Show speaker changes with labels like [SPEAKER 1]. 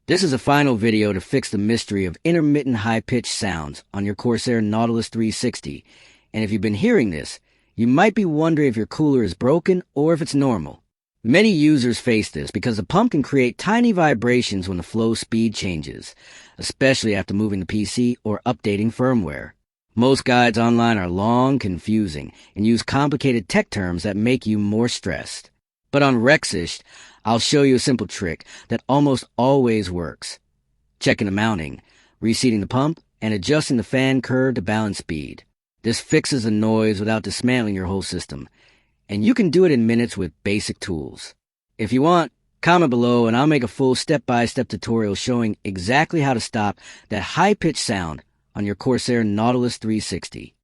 [SPEAKER 1] This is a final video to fix the mystery of intermittent high-pitched sounds on your Corsair Nautilus 360, and if you've been hearing this, you might be wondering if your cooler is broken or if it's normal. Many users face this because the pump can create tiny vibrations when the flow speed changes, especially after moving the PC or updating firmware. Most guides online are long, confusing, and use complicated tech terms that make you more stressed. But on Rexish, I'll show you a simple trick that almost always works. Checking the mounting, reseating the pump, and adjusting the fan curve to balance speed. This fixes the noise without dismantling your whole system, and you can do it in minutes with basic tools. If you want, comment below and I'll make a full step-by-step tutorial showing exactly how to stop that high-pitched sound on your Corsair Nautilus 360.